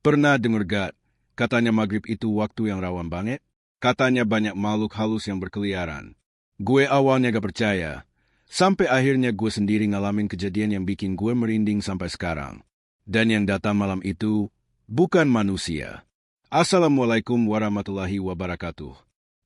Pernah dengar gak? Katanya maghrib itu waktu yang rawan banget. Katanya banyak makhluk halus yang berkeliaran. Gue awalnya gak percaya. Sampai akhirnya gue sendiri ngalamin kejadian yang bikin gue merinding sampai sekarang. Dan yang datang malam itu bukan manusia. Assalamualaikum warahmatullahi wabarakatuh.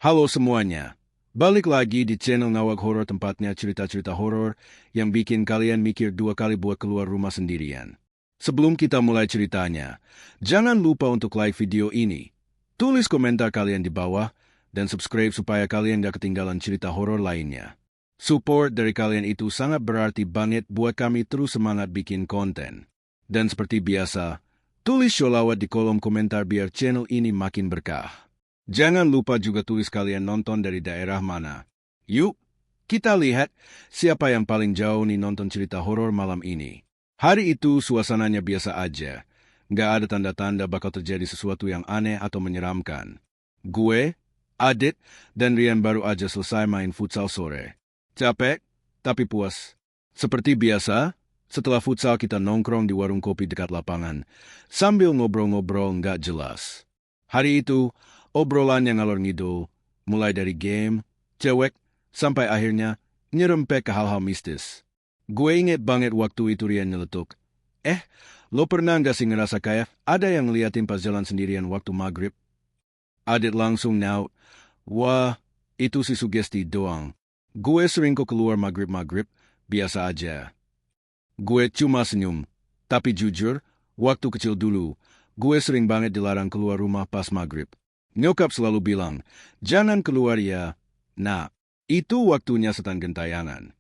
Halo semuanya. Balik lagi di channel Ngawak Horor, tempatnya cerita-cerita horor yang bikin kalian mikir dua kali buat keluar rumah sendirian. Sebelum kita mulai ceritanya, jangan lupa untuk like video ini, tulis komentar kalian di bawah, dan subscribe supaya kalian gak ketinggalan cerita horor lainnya. Support dari kalian itu sangat berarti banget buat kami terus semangat bikin konten. Dan seperti biasa, tulis sholawat di kolom komentar biar channel ini makin berkah. Jangan lupa juga tulis kalian nonton dari daerah mana. Yuk, kita lihat siapa yang paling jauh nih nonton cerita horor malam ini. Hari itu suasananya biasa aja. Nggak ada tanda-tanda bakal terjadi sesuatu yang aneh atau menyeramkan. Gue, Adit, dan Rian baru aja selesai main futsal sore. Capek, tapi puas. Seperti biasa, setelah futsal kita nongkrong di warung kopi dekat lapangan, sambil ngobrol-ngobrol nggak jelas. Hari itu, obrolan yang ngalor ngidul, mulai dari game, cewek, sampai akhirnya nyerempet ke hal-hal mistis. Gue inget banget waktu itu Rian nyeletuk. Lo pernah nggak sih ngerasa kayak ada yang ngeliatin pas jalan sendirian waktu maghrib? Adit langsung nyaut. Wah, itu sih sugesti doang. Gue sering kok keluar maghrib-maghrib, biasa aja. Gue cuma senyum. Tapi jujur, waktu kecil dulu, gue sering banget dilarang keluar rumah pas maghrib. Nyokap selalu bilang, jangan keluar ya. Nah, itu waktunya setan gentayangan.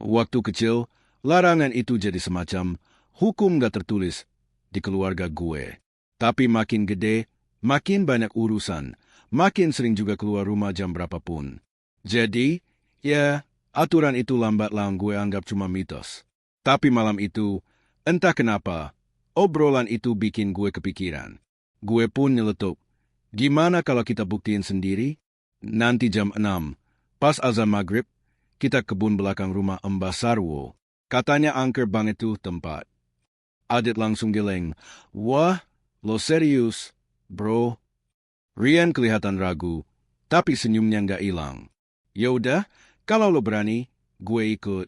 Waktu kecil, larangan itu jadi semacam hukum gak tertulis di keluarga gue. Tapi makin gede, makin banyak urusan, makin sering juga keluar rumah jam berapapun. Jadi, ya, aturan itu lambat laun gue anggap cuma mitos. Tapi malam itu, entah kenapa, obrolan itu bikin gue kepikiran. Gue pun nyeletuk, gimana kalau kita buktiin sendiri? Nanti jam 6, pas azan maghrib, kita kebun belakang rumah Mbah Sarwo. Katanya angker banget tuh tempat. Adit langsung geleng. Wah, lo serius, bro? Rian kelihatan ragu, tapi senyumnya nggak hilang. Yaudah, kalau lo berani, gue ikut.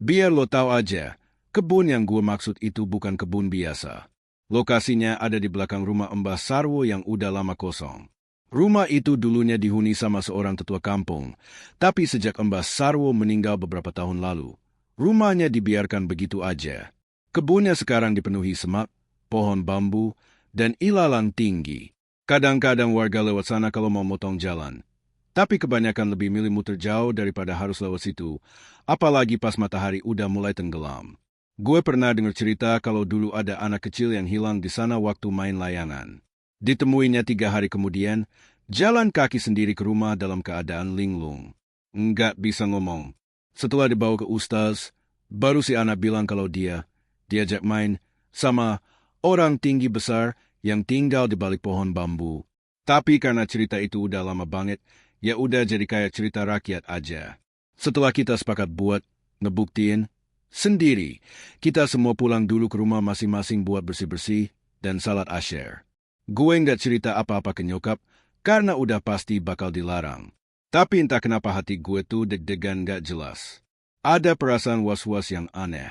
Biar lo tahu aja, kebun yang gue maksud itu bukan kebun biasa. Lokasinya ada di belakang rumah Mbah Sarwo yang udah lama kosong. Rumah itu dulunya dihuni sama seorang tetua kampung, tapi sejak Mbah Sarwo meninggal beberapa tahun lalu, rumahnya dibiarkan begitu aja. Kebunnya sekarang dipenuhi semak, pohon bambu, dan ilalang tinggi. Kadang-kadang warga lewat sana kalau mau motong jalan. Tapi kebanyakan lebih milih muter jauh daripada harus lewat situ, apalagi pas matahari udah mulai tenggelam. Gue pernah dengar cerita kalau dulu ada anak kecil yang hilang di sana waktu main layangan. Ditemuinya 3 hari kemudian, jalan kaki sendiri ke rumah dalam keadaan linglung. Nggak bisa ngomong. Setelah dibawa ke ustaz, baru si anak bilang kalau diajak main sama orang tinggi besar yang tinggal di balik pohon bambu. Tapi karena cerita itu udah lama banget, ya udah jadi kayak cerita rakyat aja. Setelah kita sepakat buat ngebuktiin sendiri, kita semua pulang dulu ke rumah masing-masing buat bersih-bersih dan salat asyir. Gue nggak cerita apa-apa ke nyokap, karena udah pasti bakal dilarang. Tapi entah kenapa hati gue tuh deg-degan gak jelas. Ada perasaan was-was yang aneh.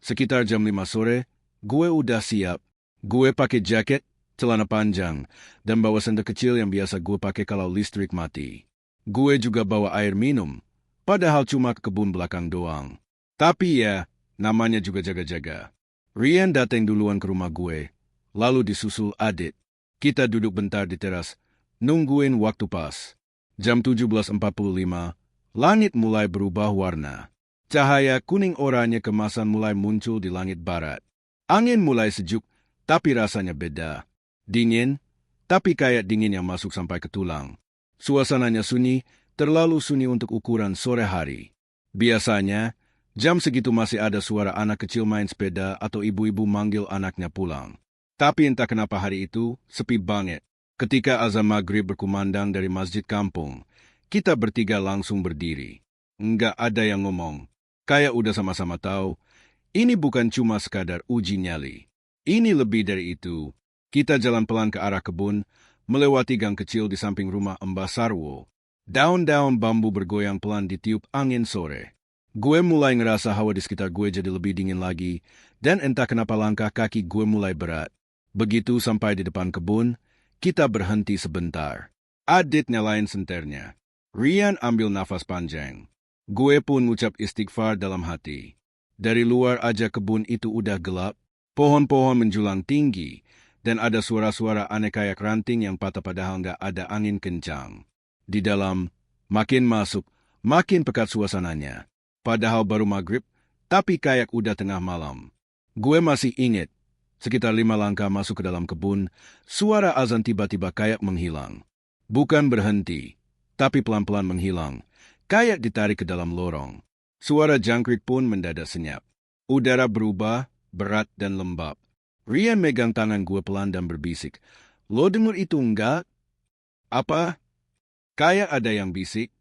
Sekitar jam 5 sore, gue udah siap. Gue pakai jaket, celana panjang, dan bawa sendal kecil yang biasa gue pakai kalau listrik mati. Gue juga bawa air minum, padahal cuma ke kebun belakang doang. Tapi ya, namanya juga jaga-jaga. Rian datang duluan ke rumah gue, lalu disusul Adit. Kita duduk bentar di teras, nungguin waktu pas. Jam 17.45, langit mulai berubah warna. Cahaya kuning oranye kemasan mulai muncul di langit barat. Angin mulai sejuk, tapi rasanya beda. Dingin, tapi kayak dingin yang masuk sampai ke tulang. Suasananya sunyi, terlalu sunyi untuk ukuran sore hari. Biasanya, jam segitu masih ada suara anak kecil main sepeda atau ibu-ibu manggil anaknya pulang. Tapi entah kenapa hari itu sepi banget. Ketika azan maghrib berkumandang dari masjid kampung, kita bertiga langsung berdiri. Nggak ada yang ngomong. Kayak udah sama-sama tahu, ini bukan cuma sekadar uji nyali. Ini lebih dari itu. Kita jalan pelan ke arah kebun, melewati gang kecil di samping rumah Mbah Sarwo. Daun-daun bambu bergoyang pelan ditiup angin sore. Gue mulai ngerasa hawa di sekitar gue jadi lebih dingin lagi, dan entah kenapa langkah kaki gue mulai berat. Begitu sampai di depan kebun, kita berhenti sebentar. Adit nyalain senternya. Rian ambil nafas panjang. Gue pun ngucap istighfar dalam hati. Dari luar aja kebun itu udah gelap, pohon-pohon menjulang tinggi, dan ada suara-suara aneh kayak ranting yang patah padahal nggak ada angin kencang. Di dalam, makin masuk, makin pekat suasananya. Padahal baru maghrib, tapi kayak udah tengah malam. Gue masih inget, sekitar 5 langkah masuk ke dalam kebun, suara azan tiba-tiba kayak menghilang. Bukan berhenti, tapi pelan-pelan menghilang, kayak ditarik ke dalam lorong. Suara jangkrik pun mendadak senyap. Udara berubah, berat dan lembab. Rian megang tangan gue pelan dan berbisik. Lo denger itu enggak? Apa? Kayak ada yang bisik.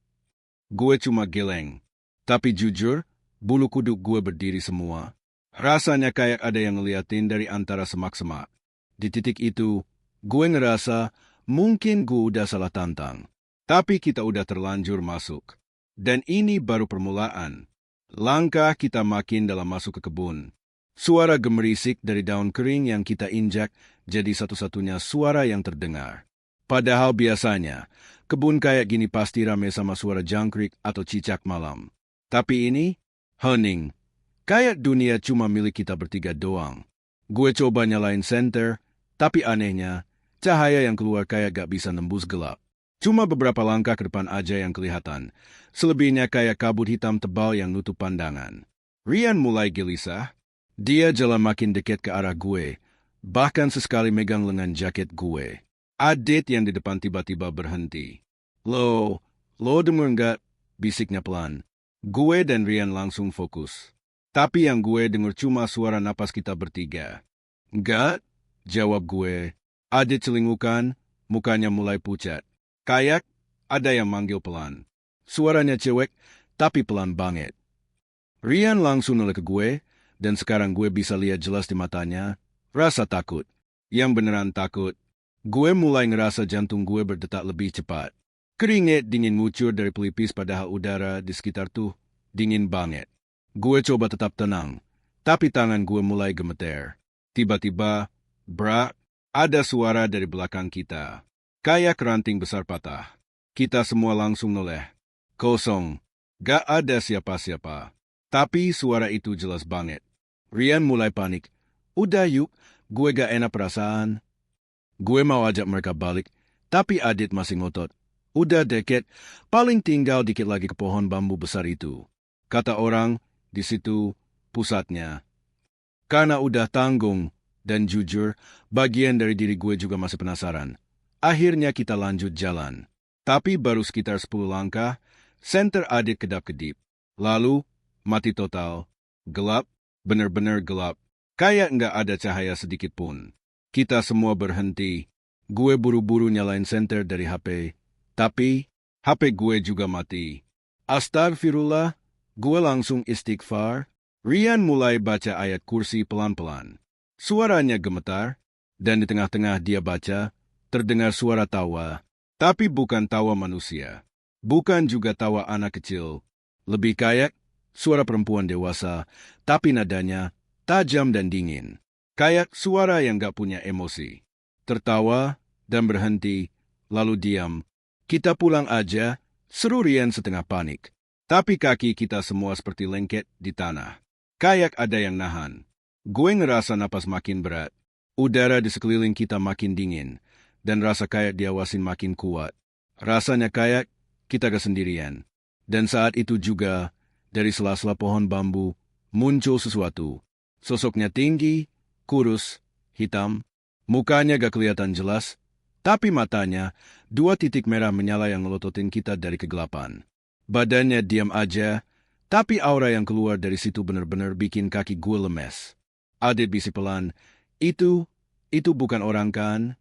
Gue cuma geleng. Tapi jujur, bulu kuduk gue berdiri semua. Rasanya kayak ada yang ngeliatin dari antara semak-semak. Di titik itu, gue ngerasa mungkin gue udah salah tantang. Tapi kita udah terlanjur masuk. Dan ini baru permulaan. Langkah kita makin dalam masuk ke kebun. Suara gemerisik dari daun kering yang kita injak jadi satu-satunya suara yang terdengar. Padahal biasanya, kebun kayak gini pasti rame sama suara jangkrik atau cicak malam. Tapi ini, hening. Kayak dunia cuma milik kita bertiga doang. Gue coba nyalain senter, tapi anehnya, cahaya yang keluar kayak gak bisa nembus gelap. Cuma beberapa langkah ke depan aja yang kelihatan. Selebihnya kayak kabut hitam tebal yang nutup pandangan. Rian mulai gelisah. Dia jalan makin dekat ke arah gue, bahkan sesekali megang lengan jaket gue. Adit yang di depan tiba-tiba berhenti. Lo denger nggak? Bisiknya pelan. Gue dan Rian langsung fokus. Tapi yang gue denger cuma suara napas kita bertiga. Nggak? Jawab gue. Adit celingukan, mukanya mulai pucat. Kayak ada yang manggil pelan. Suaranya cewek, tapi pelan banget. Rian langsung noleh ke gue, dan sekarang gue bisa lihat jelas di matanya, rasa takut. Yang beneran takut. Gue mulai ngerasa jantung gue berdetak lebih cepat. Keringet dingin ngucur dari pelipis padahal udara di sekitar tuh dingin banget. Gue coba tetap tenang, tapi tangan gue mulai gemeter. Tiba-tiba, brak, ada suara dari belakang kita. Kayak ranting besar patah. Kita semua langsung noleh. Kosong. Gak ada siapa-siapa. Tapi suara itu jelas banget. Rian mulai panik. Udah yuk, gue gak enak perasaan. Gue mau ajak mereka balik, tapi Adit masih ngotot. Udah deket, paling tinggal dikit lagi ke pohon bambu besar itu. Kata orang, di situ pusatnya. Karena udah tanggung, dan jujur, bagian dari diri gue juga masih penasaran. Akhirnya kita lanjut jalan. Tapi baru sekitar 10 langkah, senter Adit kedap-kedip. Lalu, mati total. Gelap, bener-bener gelap. Kayak nggak ada cahaya sedikit pun. Kita semua berhenti. Gue buru-buru nyalain senter dari HP. Tapi, HP gue juga mati. Astagfirullah, gue langsung istighfar. Rian mulai baca ayat kursi pelan-pelan. Suaranya gemetar, dan di tengah-tengah dia baca, terdengar suara tawa. Tapi bukan tawa manusia. Bukan juga tawa anak kecil. Lebih kayak suara perempuan dewasa, tapi nadanya tajam dan dingin. Kayak suara yang gak punya emosi. Tertawa dan berhenti, lalu diam. Kita pulang aja, seru Rian setengah panik. Tapi kaki kita semua seperti lengket di tanah. Kayak ada yang nahan. Gue ngerasa napas makin berat. Udara di sekeliling kita makin dingin. Dan rasa kayak diawasin makin kuat. Rasanya kayak kita gak sendirian. Dan saat itu juga, dari sela-sela pohon bambu, muncul sesuatu. Sosoknya tinggi, kurus, hitam. Mukanya gak kelihatan jelas. Tapi matanya, 2 titik merah menyala yang ngelototin kita dari kegelapan. Badannya diam aja, tapi aura yang keluar dari situ benar-benar bikin kaki gue lemes. Adit bisik pelan, itu bukan orang kan?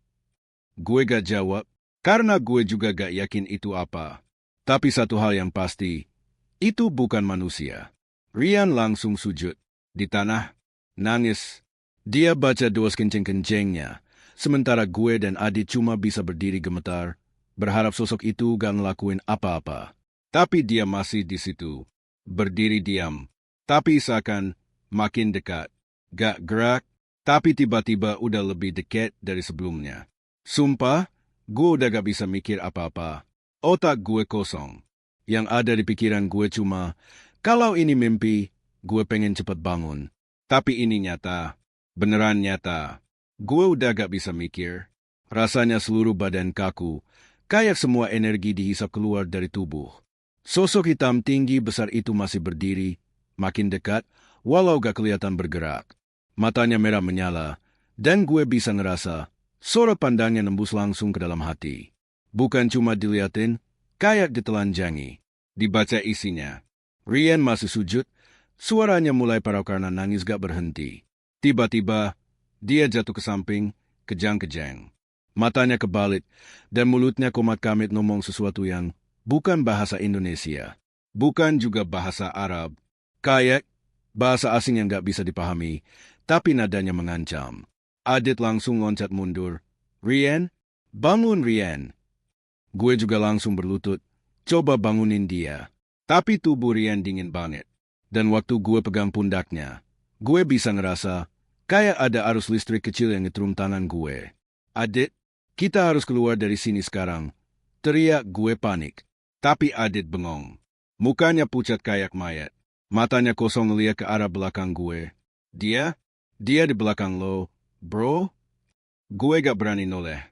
Gue gak jawab, karena gue juga gak yakin itu apa. Tapi satu hal yang pasti, itu bukan manusia. Rian langsung sujud, di tanah, nangis. Dia baca doa sekenceng-kencengnya, sementara gue dan Adit cuma bisa berdiri gemetar, berharap sosok itu gak ngelakuin apa-apa. Tapi dia masih di situ, berdiri diam. Tapi seakan makin dekat, gak gerak, tapi tiba-tiba udah lebih dekat dari sebelumnya. Sumpah, gue udah gak bisa mikir apa-apa. Otak gue kosong. Yang ada di pikiran gue cuma, kalau ini mimpi, gue pengen cepat bangun. Tapi ini nyata, beneran nyata. Gue udah gak bisa mikir. Rasanya seluruh badan kaku, kayak semua energi dihisap keluar dari tubuh. Sosok hitam tinggi besar itu masih berdiri, makin dekat, walau gak kelihatan bergerak. Matanya merah menyala, dan gue bisa ngerasa, sorot pandangnya nembus langsung ke dalam hati. Bukan cuma diliatin, kayak ditelanjangi. Dibaca isinya. Rian masih sujud, suaranya mulai parau karena nangis gak berhenti. Tiba-tiba, dia jatuh ke samping, kejang-kejang. Matanya kebalik, dan mulutnya komat kamit ngomong sesuatu yang bukan bahasa Indonesia. Bukan juga bahasa Arab. Kayak bahasa asing yang gak bisa dipahami, tapi nadanya mengancam. Adit langsung loncat mundur. Rian? Bangun, Rian! Gue juga langsung berlutut, coba bangunin dia. Tapi tubuh Rian dingin banget. Dan waktu gue pegang pundaknya, gue bisa ngerasa kayak ada arus listrik kecil yang ngetrum tangan gue. Adit, kita harus keluar dari sini sekarang. Teriak gue panik. Tapi Adit bengong. Mukanya pucat kayak mayat. Matanya kosong ngeliat ke arah belakang gue. Dia di belakang lo, bro? Gue gak berani noleh.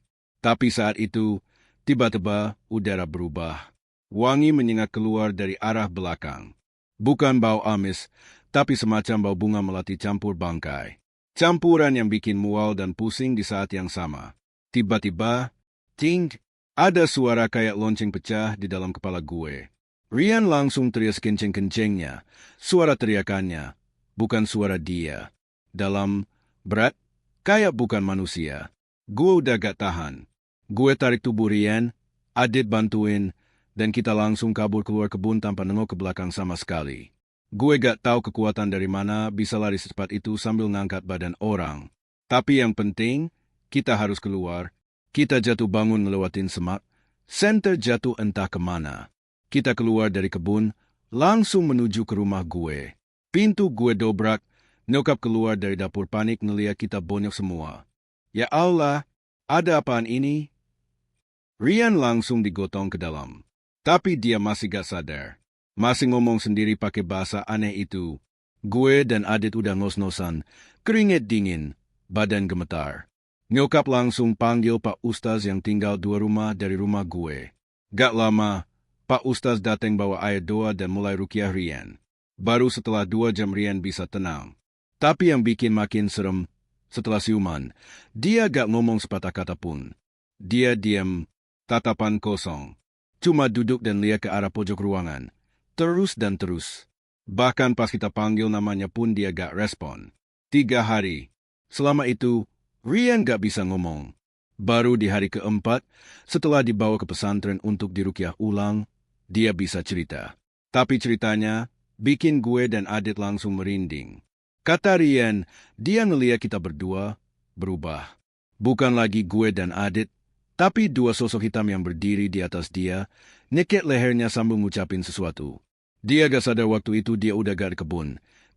Tapi saat itu, tiba-tiba udara berubah. Wangi menyengat keluar dari arah belakang. Bukan bau amis, tapi semacam bau bunga melati campur bangkai. Campuran yang bikin mual dan pusing di saat yang sama. Tiba-tiba, ting, ada suara kayak lonceng pecah di dalam kepala gue. Rian langsung teriak kenceng-kencengnya. Suara teriakannya, bukan suara dia. Dalam, berat, kayak bukan manusia. Gue udah gak tahan. Gue tarik tubuh Rian, Adit bantuin, dan kita langsung kabur keluar kebun tanpa nengok ke belakang sama sekali. Gue gak tahu kekuatan dari mana bisa lari secepat itu sambil ngangkat badan orang. Tapi yang penting, kita harus keluar. Kita jatuh bangun ngelewatin semak, senter jatuh entah kemana. Kita keluar dari kebun, langsung menuju ke rumah gue. Pintu gue dobrak, nyokap keluar dari dapur panik ngeliat kita bonyok semua. Ya Allah, ada apaan ini? Rian langsung digotong ke dalam. Tapi dia masih gak sadar. Masih ngomong sendiri pakai bahasa aneh itu. Gue dan Adit udah ngos-ngosan, keringet dingin, badan gemetar. Nyokap langsung panggil Pak Ustaz yang tinggal 2 rumah dari rumah gue. Gak lama, Pak Ustaz datang bawa air doa dan mulai rukyah Rian. Baru setelah 2 jam Rian bisa tenang. Tapi yang bikin makin serem, setelah siuman, dia gak ngomong sepatah kata pun. Dia diam, tatapan kosong. Cuma duduk dan lihat ke arah pojok ruangan. Terus dan terus. Bahkan pas kita panggil namanya pun dia gak respon. 3 hari. Selama itu, Rian gak bisa ngomong. Baru di hari keempat, setelah dibawa ke pesantren untuk dirukyah ulang, dia bisa cerita. Tapi ceritanya bikin gue dan Adit langsung merinding. Kata Rian, dia ngeliat kita berdua berubah. Bukan lagi gue dan Adit, tapi 2 sosok hitam yang berdiri di atas dia, nyeket lehernya sambil ngucapin sesuatu. Dia gak sadar waktu itu dia udah gak di kebun.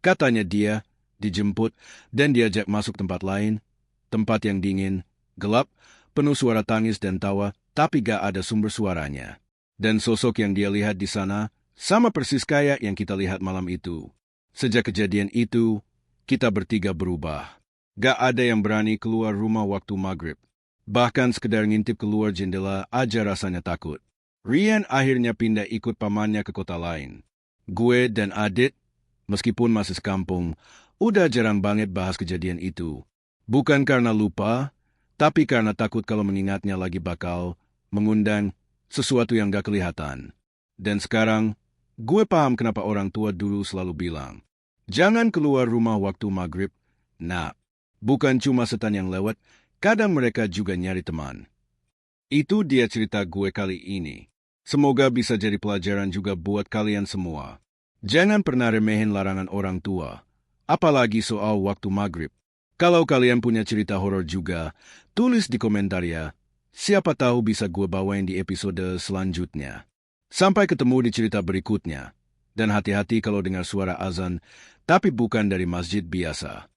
Katanya dia dijemput dan diajak masuk tempat lain, tempat yang dingin, gelap, penuh suara tangis dan tawa, tapi gak ada sumber suaranya. Dan sosok yang dia lihat di sana sama persis kayak yang kita lihat malam itu. Sejak kejadian itu, kita bertiga berubah. Gak ada yang berani keluar rumah waktu maghrib. Bahkan sekedar ngintip keluar jendela aja rasanya takut. Rian akhirnya pindah ikut pamannya ke kota lain. Gue dan Adit, meskipun masih sekampung, udah jarang banget bahas kejadian itu. Bukan karena lupa, tapi karena takut kalau mengingatnya lagi bakal mengundang sesuatu yang gak kelihatan. Dan sekarang, gue paham kenapa orang tua dulu selalu bilang, jangan keluar rumah waktu maghrib. Nah, bukan cuma setan yang lewat, kadang mereka juga nyari teman. Itu dia cerita gue kali ini. Semoga bisa jadi pelajaran juga buat kalian semua. Jangan pernah remehin larangan orang tua, apalagi soal waktu maghrib. Kalau kalian punya cerita horor juga, tulis di komentar ya. Siapa tahu bisa gue bawain di episode selanjutnya. Sampai ketemu di cerita berikutnya. Dan hati-hati kalau dengar suara azan, tapi bukan dari masjid biasa.